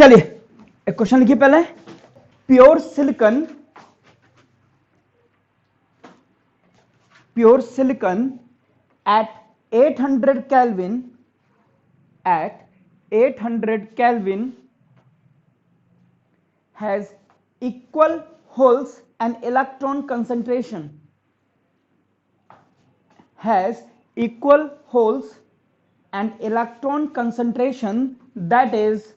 चलिए एक क्वेश्चन लिखिए पहले। Pure silicon at 800 Kelvin has equal holes and electron concentration, that is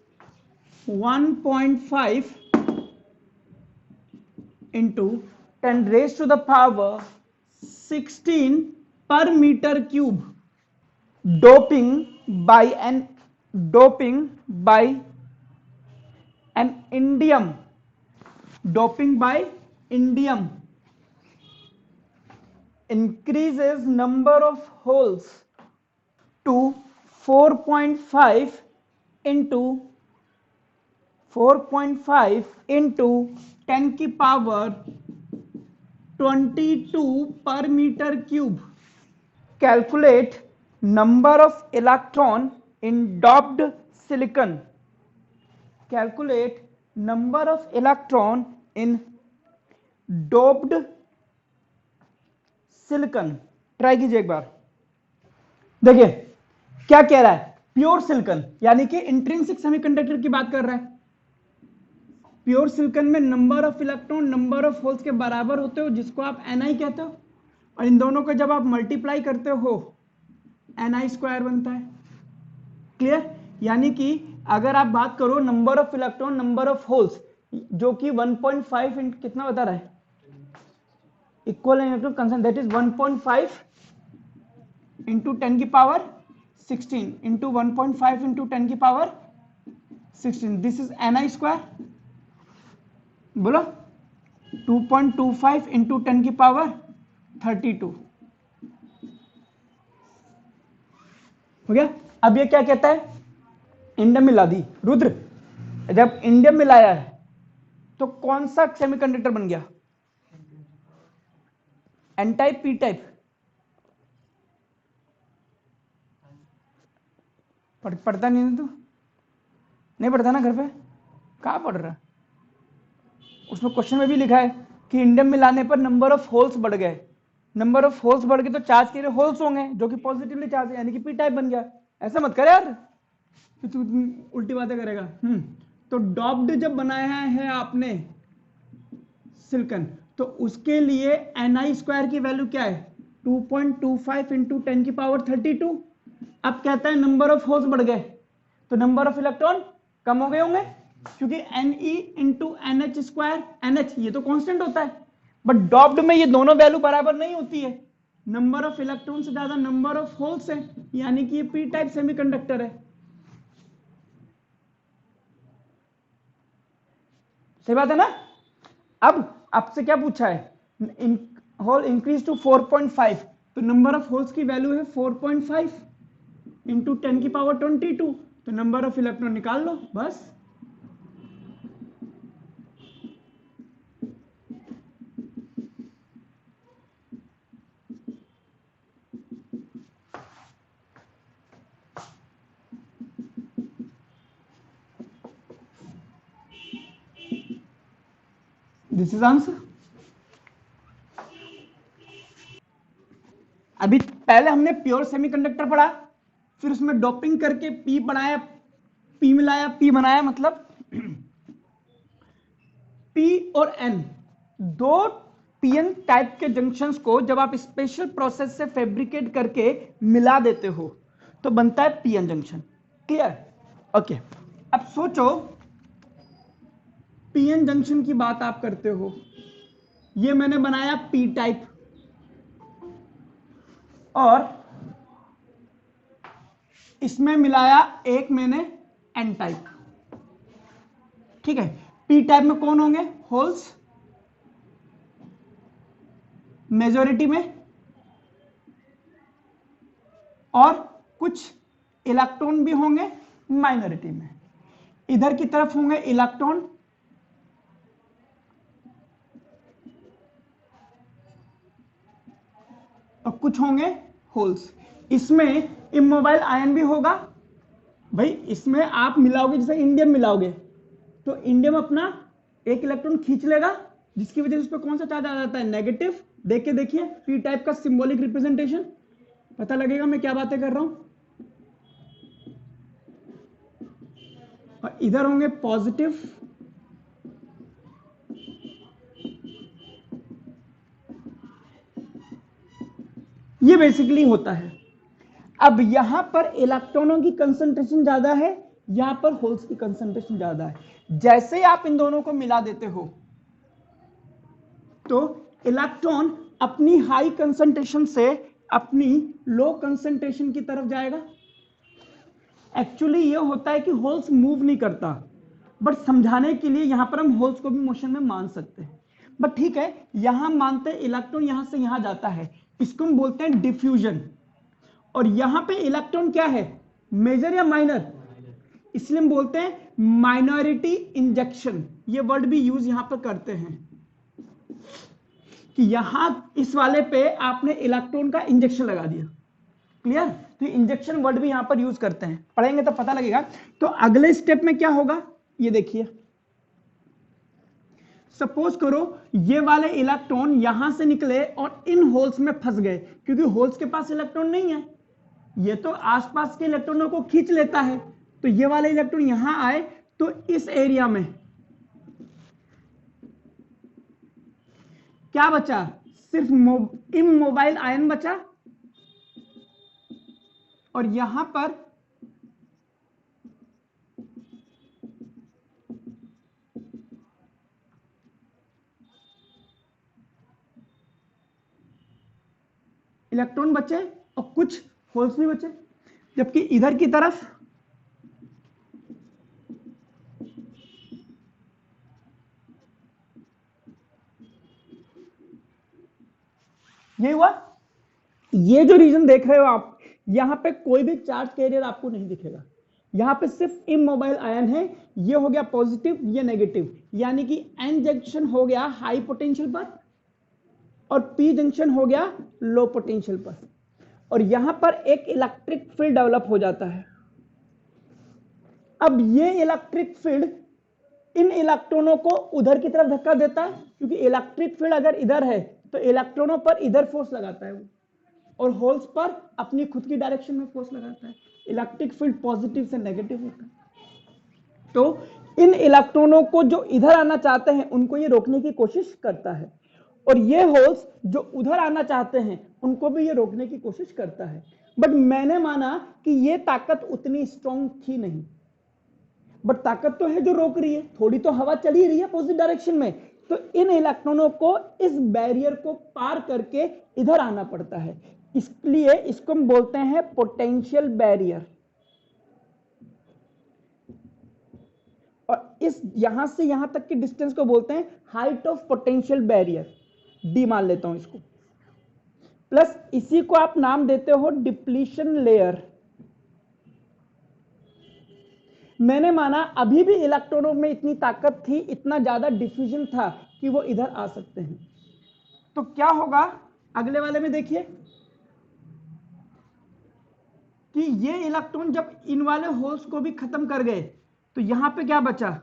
1.5 into 10 raised to the power 16 per meter cube. Doping by indium increases number of holes to 4.5 into 10 की power 22 per meter cube. Calculate number of electron in doped silicon. Try कीजिए एक बार। देखिए क्या कह रहा है, pure silicon यानी कि इंट्रिंसिक सेमीकंडक्टर की बात कर रहा है। प्योर सिलिकॉन में number of electron number of holes के बराबर होते हो, जिसको आप Ni कहते हो, और इन दोनों को जब आप मल्टीप्लाई करते हो Ni स्क्वायर बनता है। क्लियर? यानी कि अगर आप बात करो number of electron number of holes, जो कि 1.5 कितना बता रहा है, equal electron concentration, that is 1.5 into 10 की पावर 16 इंटू 1.5 इंटू 10 की power 16, this is Ni square. बोलो 2.25 इंटू 10 की पावर 32 हो गया। अब ये क्या कहता है, इंडियम मिला दी। रुद्र, जब इंडियम मिलाया है तो कौन सा सेमीकंडक्टर बन गया, एन टाइप पी टाइप? पढ़ता नहीं तू? नहीं पढ़ता ना घर पे? कहाँ पढ़ रहा? उसमें क्वेश्चन में भी लिखा है कि इंडियम मिलाने पर नंबर ऑफ होल्स बढ़ गए। नंबर ऑफ होल्स बढ़ गए तो चार्ज के लिए होल्स होंगे जो कि पॉजिटिवली चार्ज है, यानी कि पी टाइप बन गया। ऐसा मत कर यार कि तू उल्टी बातें करेगा। तो डॉप्ड जब बनाया है आपने सिलिकॉन, तो उसके लिए Ni स्क्वायर की वैल्यू क्या है, 2.25 इंटू 10 की पावर 32। अब कहता है नंबर ऑफ होल्स बढ़ गए तो नंबर ऑफ इलेक्ट्रॉन कम हो गए होंगे, क्योंकि Ne into NH square, NH ये तो कांस्टेंट होता है, बट डॉप्ड में ये दोनों वैल्यू बराबर नहीं होती है। नंबर ऑफ इलेक्ट्रॉन से ज्यादा नंबर ऑफ होल्स है, यानी कि ये पी टाइप सेमीकंडक्टर है। सही बात है ना? अब आपसे क्या पूछा है, होल इंक्रीज टू 4.5, तो नंबर ऑफ होल्स की वैल्यू है 4.5 इंटू 10 की पावर 22, तो नंबर ऑफ इलेक्ट्रॉन निकाल लो बस। This is answer. अभी पहले हमने प्योर सेमीकंडक्टर पढ़ा, फिर उसमें डोपिंग करके पी बनाया, पी मिलाया, पी बनाया, मतलब पी और एन, दो पीएन टाइप के जंक्शंस को जब आप स्पेशल प्रोसेस से फैब्रिकेट करके मिला देते हो तो बनता है पीएन जंक्शन। क्लियर? ओके। अब सोचो पीएन जंक्शन की बात आप करते हो, ये मैंने बनाया पी टाइप और इसमें मिलाया एक मैंने एन टाइप। ठीक है, पी टाइप में कौन होंगे, होल्स मेजॉरिटी में, और कुछ इलेक्ट्रॉन भी होंगे माइनॉरिटी में। इधर की तरफ होंगे इलेक्ट्रॉन और कुछ होंगे होल्स। इसमें इमोबाइल आयन भी होगा भाई, इसमें आप मिलाओगे जैसे इंडियम मिलाओगे तो इंडियम अपना एक इलेक्ट्रॉन खींच लेगा, जिसकी वजह से उस पर कौन सा चार्ज आ जाता है, नेगेटिव। देख के देखिए पी टाइप का सिंबॉलिक रिप्रेजेंटेशन, पता लगेगा मैं क्या बातें कर रहा हूं। और इधर होंगे पॉजिटिव, ये बेसिकली होता है। अब यहां पर इलेक्ट्रॉनों की कंसंट्रेशन ज्यादा है, यहां पर होल्स की कंसंट्रेशन ज्यादा है। जैसे आप इन दोनों को मिला देते हो तो इलेक्ट्रॉन अपनी हाई कंसंट्रेशन से अपनी लो कंसंट्रेशन की तरफ जाएगा। एक्चुअली ये होता है कि होल्स मूव नहीं करता, बट समझाने के लिए यहां पर हम होल्स को भी मोशन में मान सकते हैं। बट ठीक है, यहां मानते हैं इलेक्ट्रॉन यहां से यहां जाता है, इसको हम बोलते हैं डिफ्यूजन। और यहां पे इलेक्ट्रॉन क्या है, मेजर या माइनर, इसलिए हम बोलते हैं माइनॉरिटी इंजेक्शन। ये वर्ड भी यूज यहां पर करते हैं कि यहां इस वाले पे आपने इलेक्ट्रॉन का इंजेक्शन लगा दिया। क्लियर? तो इंजेक्शन वर्ड भी यहां पर यूज करते हैं, पढ़ेंगे तो पता लगेगा। तो अगले स्टेप में क्या होगा ये देखिए, सपोज करो ये वाले इलेक्ट्रॉन यहां से निकले और इन होल्स में फंस गए, क्योंकि होल्स के पास इलेक्ट्रॉन नहीं है, ये तो आसपास के इलेक्ट्रॉनों को खींच लेता है। तो ये वाले इलेक्ट्रॉन यहां आए तो इस एरिया में क्या बचा, सिर्फ इमोबाइल आयन बचा। और यहां पर इलेक्ट्रॉन बचे और कुछ होल्स भी बचे, जबकि इधर की तरफ ये हुआ। ये जो रीजन देख रहे हो आप, यहां पे कोई भी चार्ज कैरियर आपको नहीं दिखेगा, यहां पे सिर्फ इमोबाइल आयन है। ये हो गया पॉजिटिव, ये नेगेटिव, यानी कि एन जंक्शन हो गया हाई पोटेंशियल पर और पी जंक्शन हो गया लो पोटेंशियल पर। और यहां पर एक इलेक्ट्रिक फील्ड डेवलप हो जाता है। अब ये इलेक्ट्रिक फील्ड इन इलेक्ट्रॉनों को उधर की तरफ धक्का देता है, क्योंकि इलेक्ट्रिक फील्ड अगर इधर है तो इलेक्ट्रॉनों पर इधर फोर्स लगाता है वो, और होल्स पर अपनी खुद की डायरेक्शन में फोर्स लगाता है। इलेक्ट्रिक फील्ड पॉजिटिव से नेगेटिव होता है। तो इन इलेक्ट्रॉनों को जो इधर आना चाहते हैं उनको ये रोकने की कोशिश करता है, और ये होल्स जो उधर आना चाहते हैं उनको भी ये रोकने की कोशिश करता है। बट मैंने माना कि ये ताकत उतनी स्ट्रॉन्ग थी नहीं, बट ताकत तो है जो रोक रही है, थोड़ी तो हवा चली ही रही है पॉजिटिव डायरेक्शन में। तो इन इलेक्ट्रॉनों को इस बैरियर को पार करके इधर आना पड़ता है, इसलिए इसको हम बोलते हैं पोटेंशियल बैरियर। और इस यहां से यहां तक की डिस्टेंस को बोलते हैं height of potential barrier, D मान लेता हूं इसको। प्लस इसी को आप नाम देते हो डिप्लीशन लेयर। मैंने माना अभी भी इलेक्ट्रॉनों में इतनी ताकत थी, इतना ज्यादा डिफ्यूजन था कि वो इधर आ सकते हैं। तो क्या होगा अगले वाले में, देखिए कि ये इलेक्ट्रॉन जब इन वाले होल्स को भी खत्म कर गए तो यहां पे क्या बचा,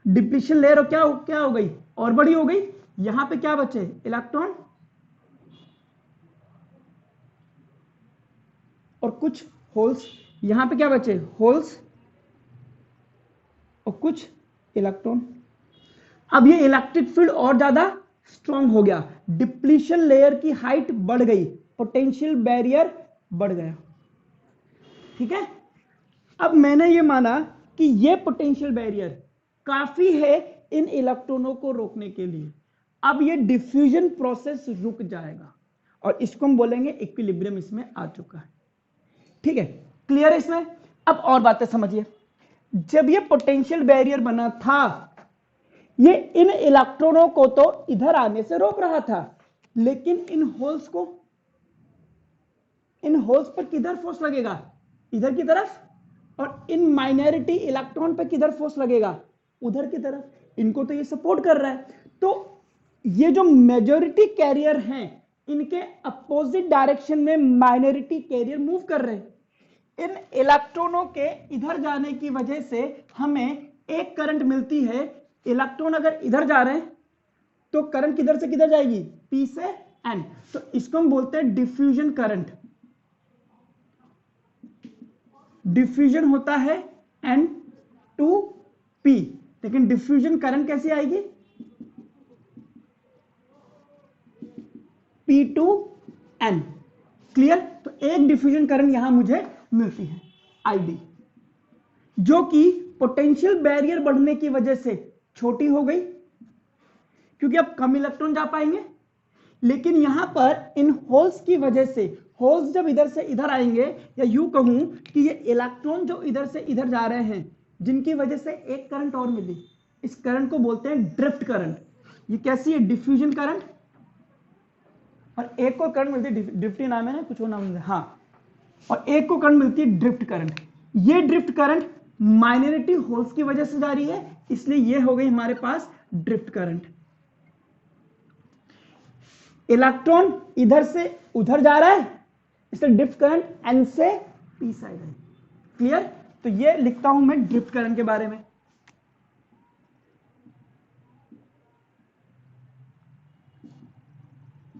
डिप्लीशन लेयर। और क्या हो गई, और बड़ी हो गई। यहां पे क्या बचे, इलेक्ट्रॉन और कुछ होल्स। यहां पे क्या बचे, होल्स और कुछ इलेक्ट्रॉन। अब ये इलेक्ट्रिक फील्ड और ज्यादा स्ट्रांग हो गया, डिप्लीशन लेयर की हाइट बढ़ गई, पोटेंशियल बैरियर बढ़ गया। ठीक है, अब मैंने ये माना कि ये पोटेंशियल बैरियर काफी है इन इलेक्ट्रॉनों को रोकने के लिए। अब ये डिफ्यूजन प्रोसेस रुक जाएगा और इसको हम बोलेंगे इक्विलिब्रियम इसमें आ चुका है। ठीक है, क्लियर है इसमें? अब और बातें समझिए। जब ये पोटेंशियल बैरियर बना था, ये इन इलेक्ट्रॉनों को तो इधर आने से रोक रहा था, लेकिन इन होल्स पर किधर फोर्स लगेगा, इधर की तरफ, और इन माइनॉरिटी इलेक्ट्रॉन पे किधर फोर्स लगेगा, उधर की तरफ। इनको तो ये सपोर्ट कर रहा है, तो ये जो मेजॉरिटी कैरियर हैं इनके अपोजिट डायरेक्शन में माइनॉरिटी कैरियर मूव कर रहे हैं। इन इलेक्ट्रॉनों के इधर जाने की वजह से हमें एक करंट मिलती है। इलेक्ट्रॉन अगर इधर जा रहे हैं तो करंट किधर से किधर जाएगी, पी से एन, तो इसको हम बोलते हैं डिफ्यूजन करंट। डिफ्यूजन होता है एन टू पी, लेकिन डिफ्यूजन करंट कैसे आएगी, पी टू एन। क्लियर? तो एक डिफ्यूजन करंट यहां मुझे मिलती है आईडी, जो कि पोटेंशियल बैरियर बढ़ने की वजह से छोटी हो गई, क्योंकि अब कम इलेक्ट्रॉन जा पाएंगे। लेकिन यहां पर इन होल्स की वजह से, होल्स जब इधर से इधर आएंगे, या यूं कहूं कि ये इलेक्ट्रॉन जो इधर से इधर जा रहे हैं, जिनकी वजह से एक करंट और मिली, इस करंट को बोलते हैं ड्रिफ्ट करंट। ये कैसी है, डिफ्यूजन करंट। और एक को करंट मिलती है, ड्रिफ्ट नाम है ना, कुछ और नाम है, हाँ, और एक को करंट मिलती है ड्रिफ्ट करंट। ये ड्रिफ्ट करंट माइनॉरिटी होल्स की वजह से जा रही है, इसलिए ये हो गई हमारे पास ड्रिफ्ट करंट। इलेक्ट्रॉन इधर से उधर जा रहा है, इसलिए ड्रिफ्ट करंट एन से पी साइड है। क्लियर? तो ये लिखता हूं मैं ड्रिफ्ट करंट के बारे में।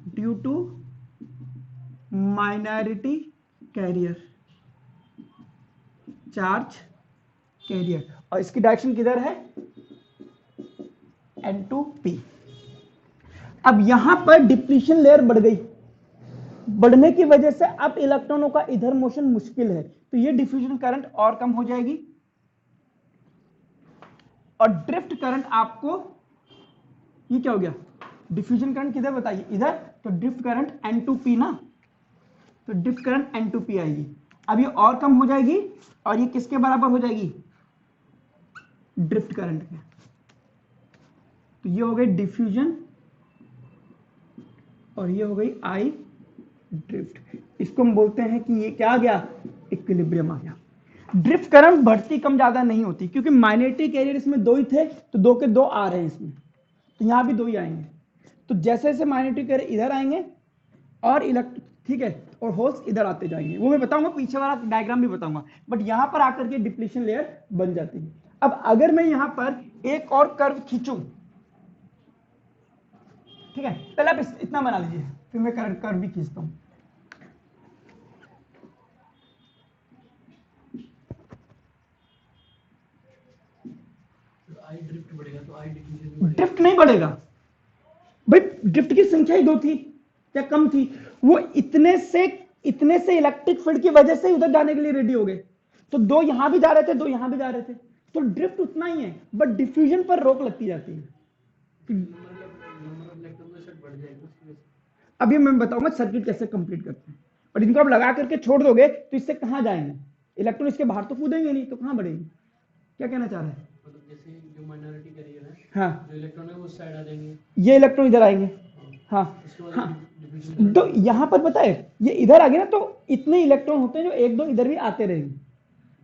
Due to minority carrier, charge carrier, और इसकी डायरेक्शन किधर है, N2P। अब यहां पर डिप्लीशन लेयर बढ़ गई, बढ़ने की वजह से अब इलेक्ट्रॉनों का इधर मोशन मुश्किल है, तो ये डिफ्यूजन करंट और कम हो जाएगी। और ड्रिफ्ट करंट आपको, ये क्या हो गया, डिफ्यूजन करंट किधर बताइए, इधर, तो ड्रिफ्ट करंट N2P ना, तो ड्रिफ्ट करंट N2P आएगी। अब ये और कम हो जाएगी, और ये किसके बराबर हो जाएगी, ड्रिफ्ट करंट के। तो ये हो गई डिफ्यूजन, और ये हो गई आई ड्रिफ्ट। इसको हम बोलते हैं कि ये क्या आ गया, इक्विलिब्रियम आ गया। ड्रिफ्ट करंट बढ़ती कम ज्यादा नहीं होती, क्योंकि माइनॉरिटी कैरियर इसमें दो ही थे, तो दो के दो आ रहे हैं इसमें, तो यहां भी दो ही आएंगे। तो जैसे जैसे माइनॉरिटी कैरियर इधर आएंगे और ठीक है, और होल्स इधर आते जाएंगे, वो मैं बताऊंगा, पीछे वाला डायग्राम भी बताऊंगा, बट यहां पर आकर के डिप्लीशन लेयर बन जाती है। अब अगर मैं यहां पर एक और कर्व खींचूं, ठीक है, पहले आप इतना बना लीजिए, फिर मैं कर्व भी खींचता हूं। ड्रिफ्ट बढ़ेगा तो आई डिफ्यूजन, ड्रिफ्ट नहीं बढ़ेगा भाई, ड्रिफ्ट की संख्या ही दो थी या कम थी, वो इतने से इलेक्ट्रिक फील्ड की वजह से उधर जाने के लिए रेडी हो गए, तो दो यहां भी जा रहे थे, दो यहां भी जा रहे थे, तो ड्रिफ्ट उतना ही है, बट डिफ्यूजन पर रोक लगती जाती है। अभी मैं बताऊंगा सर्किट कैसे कंप्लीट करते हैं, बट इनको आप लगा करके छोड़ दोगे तो इससे कहां जाएंगे, इलेक्ट्रॉन इसके बाहर तो कूदेंगे नहीं, तो कहां बढ़ेंगे। क्या कहना चाह रहे हैं, मतलब जैसे जो माइनॉरिटी कैरियर है, हाँ, जो इलेक्ट्रॉन है वो साइड आ जाएंगे, ये इलेक्ट्रॉन इधर आएंगे, हाँ हाँ, तो यहां पर पता है ये इधर आ गया ना, तो इतने इलेक्ट्रॉन होते हैं जो एक दो इधर भी आते रहेंगे,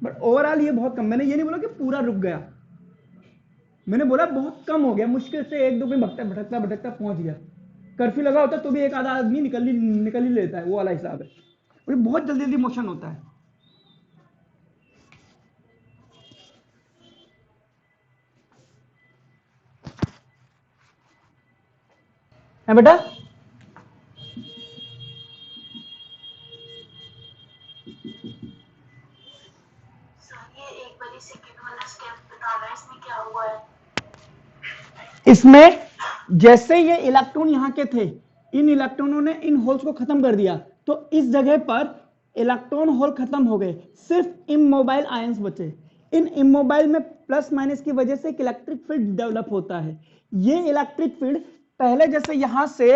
बट ओवरऑल ये बहुत कम। मैंने ये नहीं बोला कि पूरा रुक गया, मैंने बोला बहुत कम हो गया, मुश्किल से एक दो में भटकता भटकता पहुंच गया। कर्फ्यू लगा होता तो भी एक आधा आदमी निकल ही लेता है, वो वाला हिसाब है, और बहुत जल्दी जल्दी मोशन होता है बेटा। इसमें जैसे ये इलेक्ट्रॉन यहां के थे, इन इलेक्ट्रॉनों ने इन होल्स को खत्म कर दिया, तो इस जगह पर इलेक्ट्रॉन होल खत्म हो गए, सिर्फ इमोबाइल आयंस बचे। इन इमोबाइल में प्लस माइनस की वजह से एक इलेक्ट्रिक फील्ड डेवलप होता है। ये इलेक्ट्रिक फील्ड पहले जैसे यहां से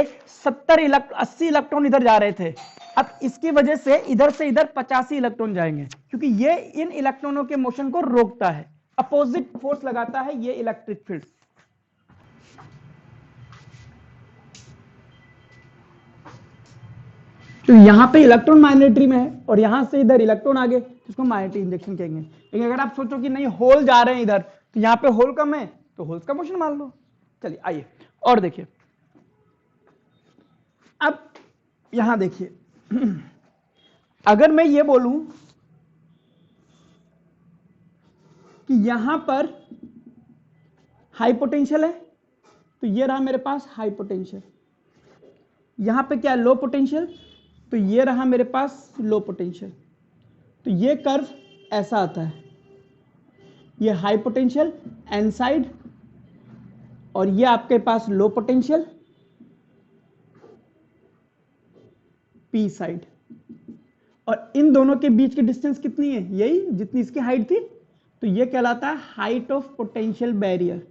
80 इलेक्ट्रॉन इधर जा रहे थे, अब इसकी वजह से इधर 85 इलेक्ट्रॉन जाएंगे, क्योंकि ये इन इलेक्ट्रॉनों के मोशन को रोकता है, अपोजिट फोर्स लगाता है ये इलेक्ट्रिक फील्ड। तो यहां पे इलेक्ट्रॉन माइनॉरिटी में है, और यहां से इधर इलेक्ट्रॉन आ गए, उसको माइनॉरिटी इंजेक्शन कहेंगे। लेकिन अगर आप सोचो कि नहीं होल जा रहे हैं इधर, तो यहाँ पे होल कम है तो होल्स का मोशन मान लो। चलिए आइए और देखिए, अब यहां देखिए अगर मैं ये बोलूं कि यहां पर हाई पोटेंशियल है, तो ये रहा मेरे पास हाई पोटेंशियल। यहां पे क्या लो पोटेंशियल, तो ये रहा मेरे पास लो पोटेंशियल। तो ये कर्व ऐसा आता है, ये हाई पोटेंशियल एन साइड और ये आपके पास लो पोटेंशियल पी साइड। और इन दोनों के बीच की डिस्टेंस कितनी है, यही जितनी इसकी हाइट थी। तो ये कहलाता है हाइट ऑफ पोटेंशियल बैरियर।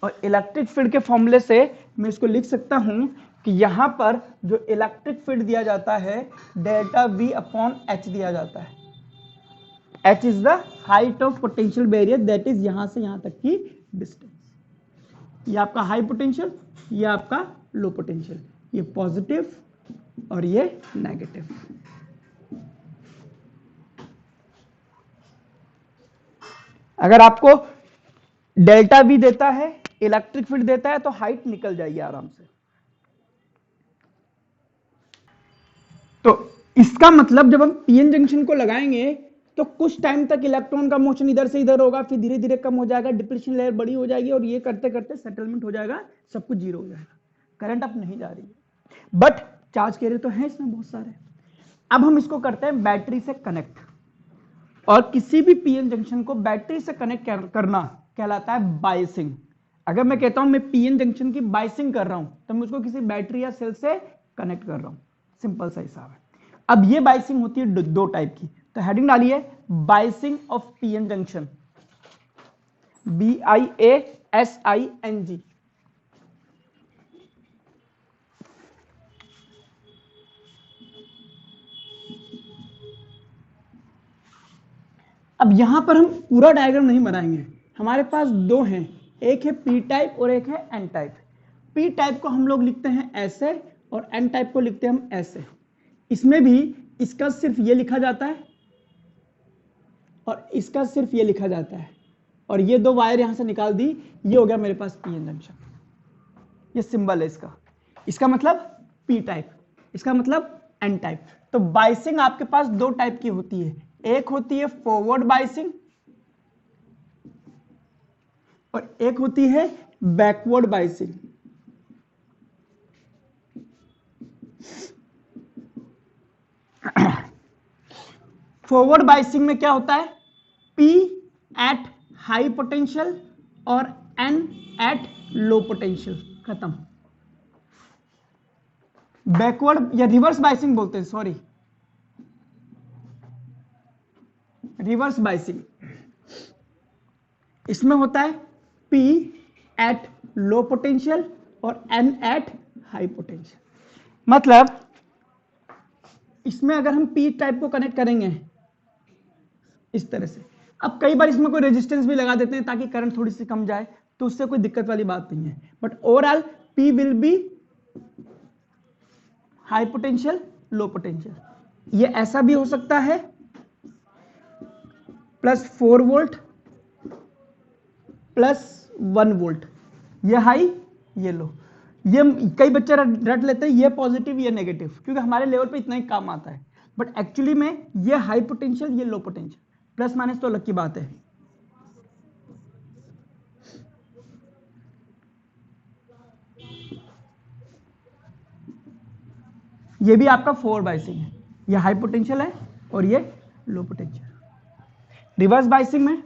और इलेक्ट्रिक फील्ड के फॉर्मूले से मैं इसको लिख सकता हूं कि यहां पर जो इलेक्ट्रिक फील्ड दिया जाता है डेल्टा वी अपॉन एच दिया जाता है। H is the height of potential barrier, that is यहां से यहां तक की डिस्टेंस। ये आपका हाई पोटेंशियल, ये आपका लो पोटेंशियल, ये पॉजिटिव और ये नेगेटिव। अगर आपको डेल्टा वी देता है, इलेक्ट्रिक फील्ड देता है, तो हाइट निकल जाएगी आराम से। तो इसका मतलब जब हम पीएन जंक्शन को लगाएंगे तो कुछ टाइम तक इलेक्ट्रॉन का मोशन इधर से इधर होगा, फिर धीरे धीरे कम हो जाएगा, डिप्लेशन लेयर बड़ी हो जाएगी और ये करते करते सेटलमेंट हो जाएगा, सब कुछ जीरो हो जाएगा, करंट अब नहीं जा रही है। बट चार्ज कैरियर तो है इसमें बहुत सारे। अब हम इसको करते हैं बैटरी से कनेक्ट, और किसी भी पीएन जंक्शन को बैटरी से कनेक्ट करना कहलाता है बायसिंग। अगर मैं कहता हूं मैं पीएन जंक्शन की बायसिंग कर रहा हूं, तो मैं उसको किसी बैटरी या सेल से कनेक्ट कर रहा हूं, सिंपल सा हिसाब है। अब ये बायसिंग होती है दो टाइप की, तो हेडिंग डालिए biasing of PN junction, BIASING। अब यहां पर हम पूरा डायग्राम नहीं बनाएंगे, हमारे पास दो हैं, एक है पी टाइप और एक है एन टाइप। पी टाइप को हम लोग लिखते हैं ऐसे और एन टाइप को लिखते हैं हम ऐसे। इसमें भी इसका सिर्फ ये लिखा जाता है और इसका सिर्फ ये लिखा जाता है, और ये दो वायर यहां से निकाल दी, ये हो गया मेरे पास पीएन जंक्शन। ये सिंबल है इसका, इसका मतलब पी टाइप, इसका मतलब एन टाइप। तो बाइसिंग आपके पास दो टाइप की होती है, एक होती है फॉरवर्ड बाइसिंग और एक होती है बैकवर्ड बाइसिंग। फॉरवर्ड बाइसिंग में क्या होता है, P एट हाई पोटेंशियल और N एट लो पोटेंशियल, खत्म। बैकवर्ड या रिवर्स बाइसिंग बोलते हैं, सॉरी, रिवर्स बाइसिंग, इसमें होता है P एट लो पोटेंशियल और N एट हाई पोटेंशियल। मतलब इसमें अगर हम P टाइप को कनेक्ट करेंगे इस तरह से, अब कई बार इसमें कोई रेजिस्टेंस भी लगा देते हैं ताकि करंट थोड़ी सी कम जाए, तो उससे कोई दिक्कत वाली बात नहीं है, but overall P will be high potential low potential. ये ऐसा भी हो सकता है +4 वोल्ट +1 वोल्ट, ये हाई ये लो। ये कई बच्चे रट लेते हैं ये पॉजिटिव ये नेगेटिव, क्योंकि हमारे लेवल पे इतना ही काम आता है, बट एक्चुअली में ये हाई पोटेंशियल ये लो पोटेंशियल, प्लस माइनस तो अलग की बात है। ये भी आपका फॉरवर्ड बाइसिंग है, ये हाई पोटेंशियल है और ये लो पोटेंशियल। रिवर्स बाइसिंग में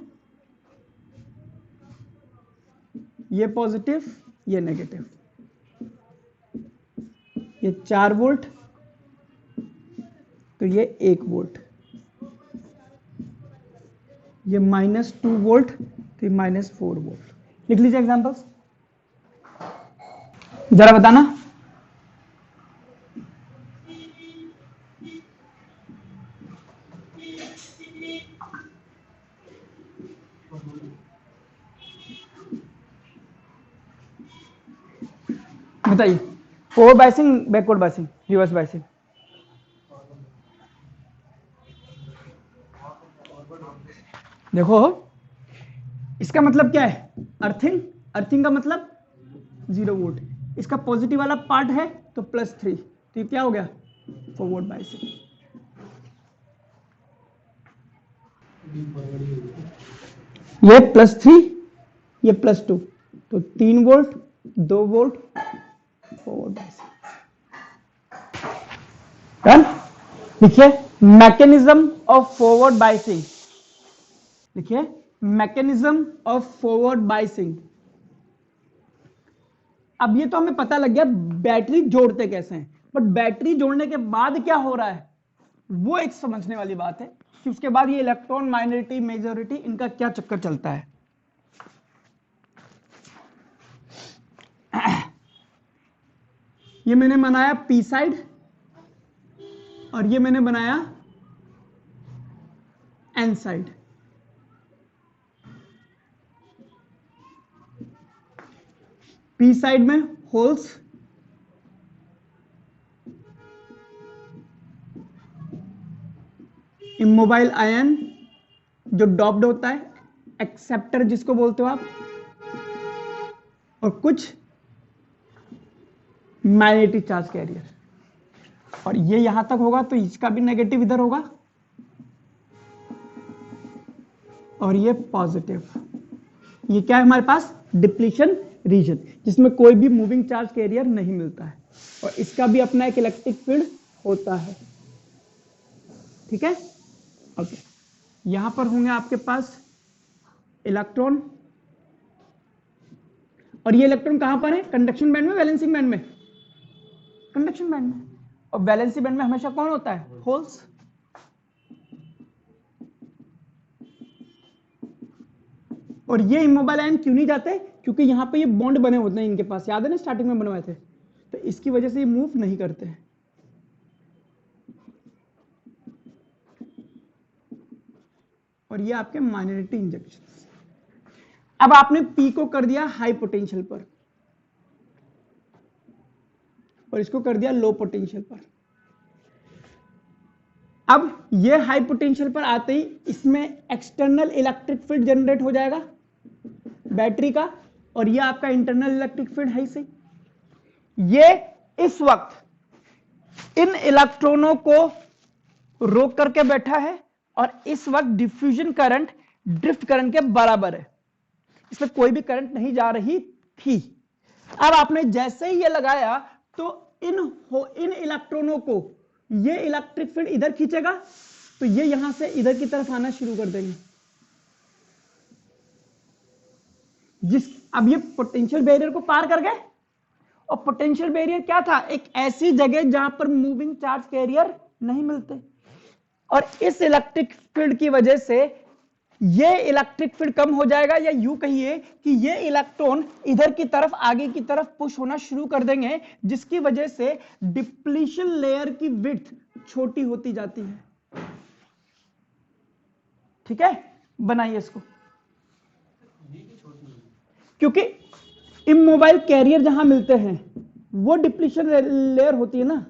ये पॉजिटिव ये नेगेटिव, ये 4 वोल्ट तो ये 1 वोल्ट, ये -2 वोल्ट तो ये -4 वोल्ट। लिख लीजिए एग्जांपल्स, जरा बताना। बताइए, forward biasing, backward biasing, reverse biasing. देखो इसका मतलब क्या है, अर्थिंग, अर्थिंग का मतलब 0 वोल्ट, इसका पॉजिटिव वाला पार्ट है तो +3, तो ये क्या हो गया, फॉरवर्ड बायसिंग। ये +3, ये +2, तो 3 volt, 2 volt, forward biasing. Done. लिखिए मैकेनिज्म ऑफ फॉरवर्ड बायसिंग, लिखिए मैकेनिज्म ऑफ फॉरवर्ड बायसिंग। अब ये तो हमें पता लग गया बैटरी जोड़ते कैसे हैं, बट बैटरी जोड़ने के बाद क्या हो रहा है वो एक समझने वाली बात है कि उसके बाद ये इलेक्ट्रॉन माइनॉरिटी मेजॉरिटी इनका क्या चक्कर चलता है। ये मैंने बनाया पी साइड और ये मैंने बनाया एन साइड। पी साइड में होल्स, इमोबाइल आयन जो डॉप्ड होता है, एक्सेप्टर जिसको बोलते हो आप, और कुछ मैग्नेटिक चार्ज कैरियर। और ये यहां तक होगा तो इसका भी नेगेटिव इधर होगा और ये पॉजिटिव। ये क्या है हमारे पास, डिप्लीशन रीजन, जिसमें कोई भी मूविंग चार्ज कैरियर नहीं मिलता है और इसका भी अपना एक इलेक्ट्रिक फील्ड होता है। ठीक है, ओके। यहां पर होंगे आपके पास इलेक्ट्रॉन, और ये इलेक्ट्रॉन कहां पर है, कंडक्शन बैंड में, वैलेंसी बैंड में, कंडक्शन बैंड में। और वैलेंसी बैंड में हमेशा कौन होता है, होल्स। और ये इमोबाइल आयन क्यों नहीं जाते, क्योंकि यहां पे ये बॉन्ड बने होते हैं इनके पास, याद है ना स्टार्टिंग में बनवाए थे, तो इसकी वजह से ये मूव नहीं करते हैं। और ये आपके माइनॉरिटी इंजेक्शन। अब आपने पी को कर दिया हाई पोटेंशियल पर और इसको कर दिया लो पोटेंशियल पर। अब ये हाई पोटेंशियल पर आते ही इसमें एक्सटर्नल इलेक्ट्रिक फील्ड जनरेट हो जाएगा बैटरी का, और ये आपका इंटरनल इलेक्ट्रिक फील्ड है सही। ये इस वक्त इन इलेक्ट्रॉनों को रोक करके बैठा है और इस वक्त डिफ्यूजन करंट ड्रिफ्ट करंट के बराबर है, इसमें कोई भी करंट नहीं जा रही थी। अब आपने जैसे ही ये लगाया तो इन इलेक्ट्रॉनों को ये इलेक्ट्रिक फील्ड इधर खींचेगा, तो ये यहां से इधर की तरफ आना शुरू कर देंगे। अब ये पोटेंशियल बैरियर को पार कर गए, और पोटेंशियल बैरियर क्या था, एक ऐसी जगह जहां पर मूविंग चार्ज कैरियर नहीं मिलते, और इस इलेक्ट्रिक फील्ड की वजह से ये इलेक्ट्रिक फील्ड कम हो जाएगा, या यूं कहिए कि ये इलेक्ट्रॉन इधर की तरफ आगे की तरफ पुश होना शुरू कर देंगे, जिसकी वजह से डिप्लीशन लेयर की विड्थ छोटी होती जाती है। ठीक है, बनाइए इसको, क्योंकि इमोबाइल कैरियर जहां मिलते हैं वो डिप्लीशन लेयर होती है ना,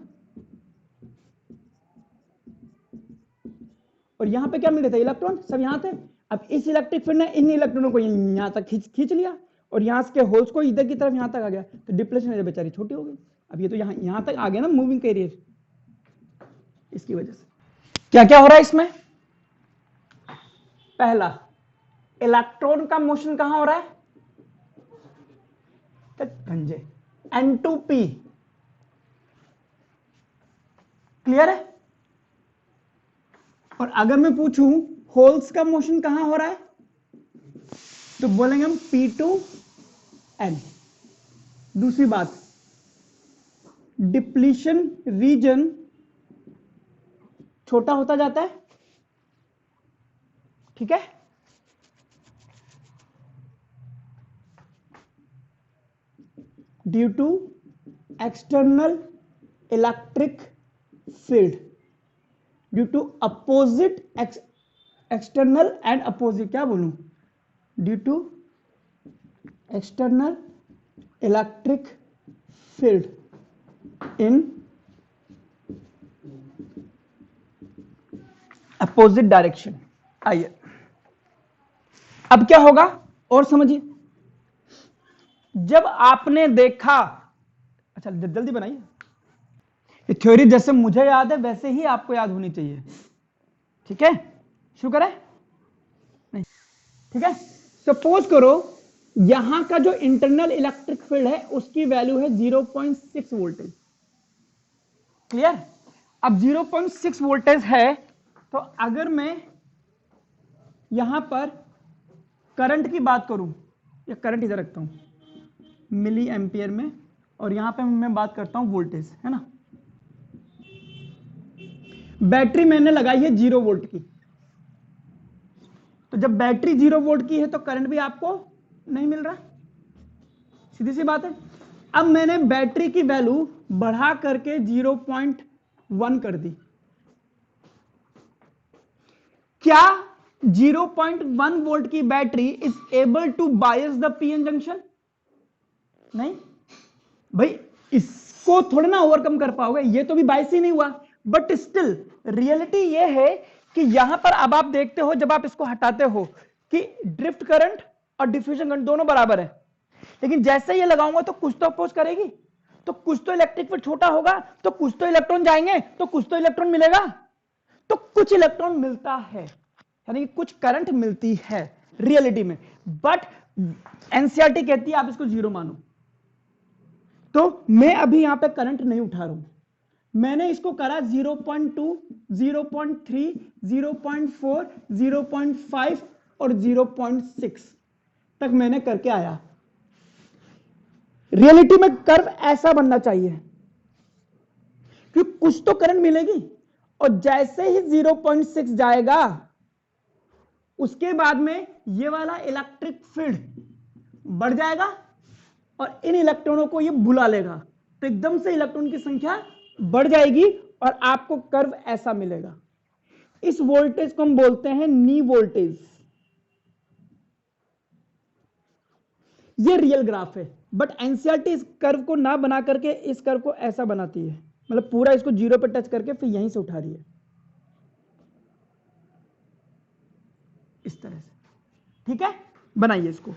और यहां पे क्या मिल रहे थे, इलेक्ट्रॉन सब यहां थे। अब इस इलेक्ट्रिक फील्ड ने इन इलेक्ट्रॉनों को यहां तक खींच लिया और यहां के होल्स को इधर की तरफ यहां तक आ गया, तो डिप्लीशन लेयर बेचारी छोटी हो गई। अब ये तो यहां तक आ गया ना मूविंग कैरियर, इसकी वजह से क्या क्या हो रहा है इसमें। पहला, इलेक्ट्रॉन का मोशन कहां हो रहा है, गंजे N2P, क्लियर है। और अगर मैं पूछूं होल्स का मोशन कहां हो रहा है, तो बोलेंगे हम P2N। दूसरी बात, डिप्लीशन रीजन छोटा होता जाता है, ठीक है। Due to external electric field, due to opposite external and opposite, क्या बोलूं, due to external electric field in opposite direction. आइए अब क्या होगा और समझिए, जब आपने देखा, अच्छा जल्दी बनाइए, ये थ्योरी जैसे मुझे याद है वैसे ही आपको याद होनी चाहिए, ठीक है? शुरू करें? नहीं, ठीक है। सपोज करो यहां का जो इंटरनल इलेक्ट्रिक फील्ड है उसकी वैल्यू है 0.6 वोल्टेज। क्लियर? अब 0.6 वोल्टेज है, तो अगर मैं यहां पर करंट की बात करूं, या करंट इधर रखता हूं मिली एम्पियर में, और यहां पे मैं बात करता हूं वोल्टेज, है ना? बैटरी मैंने लगाई है 0 वोल्ट की, तो जब बैटरी 0 वोल्ट की है तो करंट भी आपको नहीं मिल रहा, सीधी सी बात है। अब मैंने बैटरी की वैल्यू बढ़ा करके 0.1 कर दी, क्या 0.1 वोल्ट की battery is able to bias the PN junction? नहीं भाई, इसको थोड़ा ना ओवरकम कर पाओगे, ये तो भी बायस ही नहीं हुआ। बट स्टिल रियलिटी ये है कि यहां पर अब आप देखते हो, जब आप इसको हटाते हो कि ड्रिफ्ट करंट और डिफ्यूजन करंट दोनों बराबर है, लेकिन जैसे ये लगाऊंगा तो कुछ तो अपोज करेगी, तो कुछ तो इलेक्ट्रिक फील्ड छोटा होगा, तो कुछ तो इलेक्ट्रॉन जाएंगे, तो कुछ तो इलेक्ट्रॉन मिलेगा, तो कुछ इलेक्ट्रॉन मिलता है, यानी कि कुछ करंट मिलती है रियलिटी में। बट एनसीईआरटी कहती है आप इसको 0 मानो, तो मैं अभी यहां पे करंट नहीं उठा रहा हूं, मैंने इसको करा 0.2, 0.3, 0.4, 0.5 और 0.6 तक मैंने करके आया। रियलिटी में कर्व ऐसा बनना चाहिए क्योंकि कुछ तो करंट मिलेगी, और जैसे ही 0.6 जाएगा उसके बाद में ये वाला इलेक्ट्रिक फील्ड बढ़ जाएगा और इन इलेक्ट्रॉनों को ये बुला लेगा, तो एकदम से इलेक्ट्रॉन की संख्या बढ़ जाएगी और आपको कर्व ऐसा मिलेगा। इस वोल्टेज को हम बोलते हैं नी वोल्टेज। ये रियल ग्राफ है, बट एनसीईआरटी इस कर्व को ना बना करके इस कर्व को ऐसा बनाती है, मतलब पूरा इसको 0 पे टच करके फिर यहीं से उठा रही है, इस तरह से, ठीक है? बनाइए इसको।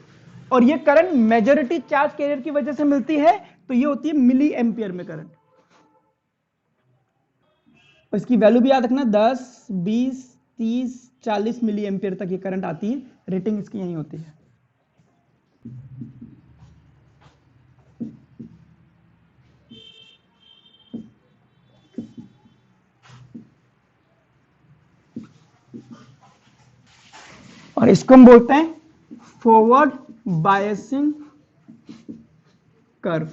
और ये करंट मेजॉरिटी चार्ज कैरियर की वजह से मिलती है, तो ये होती है मिली एम्पियर में करंट। इसकी वैल्यू भी याद रखना, 10, 20, 30, 40 मिली एम्पियर तक ये करंट आती है, रेटिंग इसकी यही होती है। और इसको हम बोलते हैं फॉरवर्ड बायसिंग कर्व।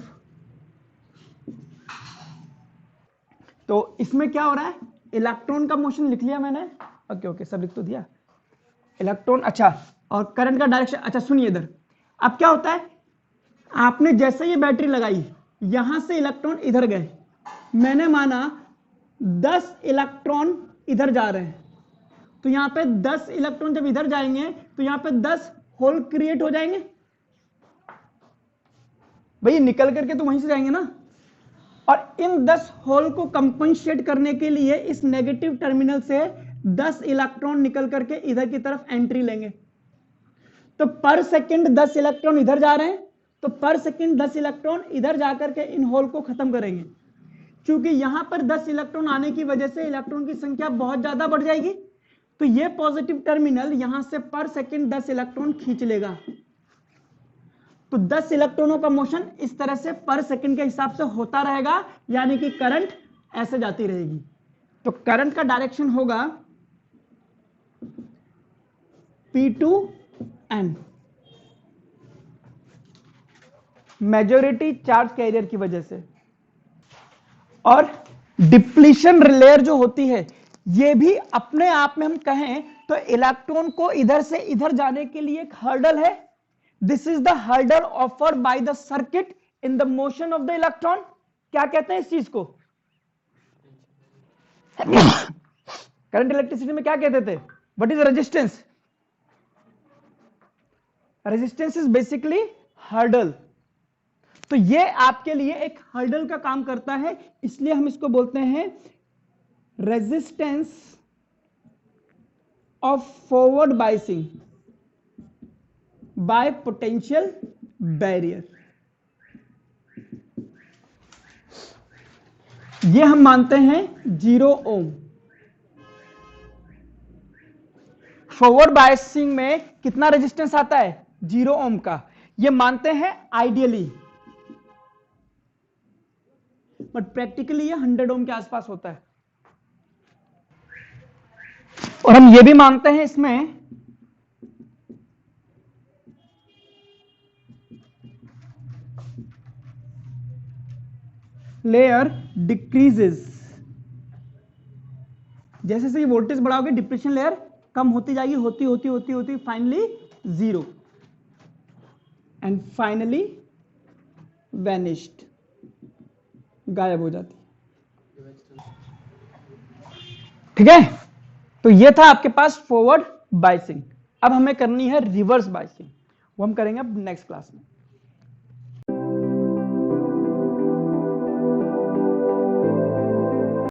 तो इसमें क्या हो रहा है, इलेक्ट्रॉन का मोशन लिख लिया मैंने, ओके सब लिख तो दिया, इलेक्ट्रॉन, अच्छा, और करंट का डायरेक्शन। अच्छा सुनिए इधर, अब क्या होता है, आपने जैसे ये बैटरी लगाई, यहां से इलेक्ट्रॉन इधर गए, मैंने माना 10 इलेक्ट्रॉन इधर जा रहे हैं, तो यहां पे 10 इलेक्ट्रॉन जब इधर जाएंगे तो यहां पे 10 होल क्रिएट हो जाएंगे, भाई निकल करके तो वहीं से जाएंगे ना, और इन 10 होल को कंपनसेट करने के लिए इस नेगेटिव टर्मिनल से 10 इलेक्ट्रॉन निकल करके इधर की तरफ एंट्री लेंगे। तो पर सेकंड 10 इलेक्ट्रॉन इधर जा रहे हैं, तो पर सेकंड 10 इलेक्ट्रॉन इधर जाकर के इन होल को खत्म करेंगे। क्योंकि यहां पर 10 इलेक्ट्रॉन आने की वजह से इलेक्ट्रॉन की संख्या बहुत ज्यादा बढ़ जाएगी, तो ये पॉजिटिव टर्मिनल यहां से पर सेकंड 10 इलेक्ट्रॉन खींच लेगा। तो 10 इलेक्ट्रॉनों का मोशन इस तरह से पर सेकंड के हिसाब से होता रहेगा, यानी कि करंट ऐसे जाती रहेगी। तो करंट का डायरेक्शन होगा P2N, मेजॉरिटी चार्ज कैरियर की वजह से। और डिप्लीशन लेयर जो होती है, ये भी अपने आप में हम कहें तो इलेक्ट्रॉन को इधर से इधर जाने के लिए एक हर्डल है। This is the hurdle offered by the circuit in the motion of the electron. क्या कहते हैं इस चीज को? करंट इलेक्ट्रिसिटी में क्या कहते थे? What is resistance? Resistance is basically hurdle. तो ये आपके लिए एक हर्डल का काम करता है, इसलिए हम इसको बोलते हैं resistance of forward biasing bye potential barrier. ये हम मानते हैं 0 ओम। फॉरवर्ड बायसिंग में कितना रेजिस्टेंस आता है? 0 ओम का। ये मानते हैं आइडियली, बट प्रैक्टिकली ये 100 ओम के आसपास होता है। और हम ये भी मानते हैं इसमें लेयर डिक्रीजेस, जैसे जैसे वोल्टेज बढ़ाओगे डिप्रेशन लेयर कम होती जाएगी, होती होती होती होती फाइनली 0 एंड फाइनली वैनिश्ड, गायब हो जाती। ठीक है, तो ये था आपके पास फॉरवर्ड बाइसिंग। अब हमें करनी है रिवर्स बाइसिंग, वो हम करेंगे अब नेक्स्ट क्लास में।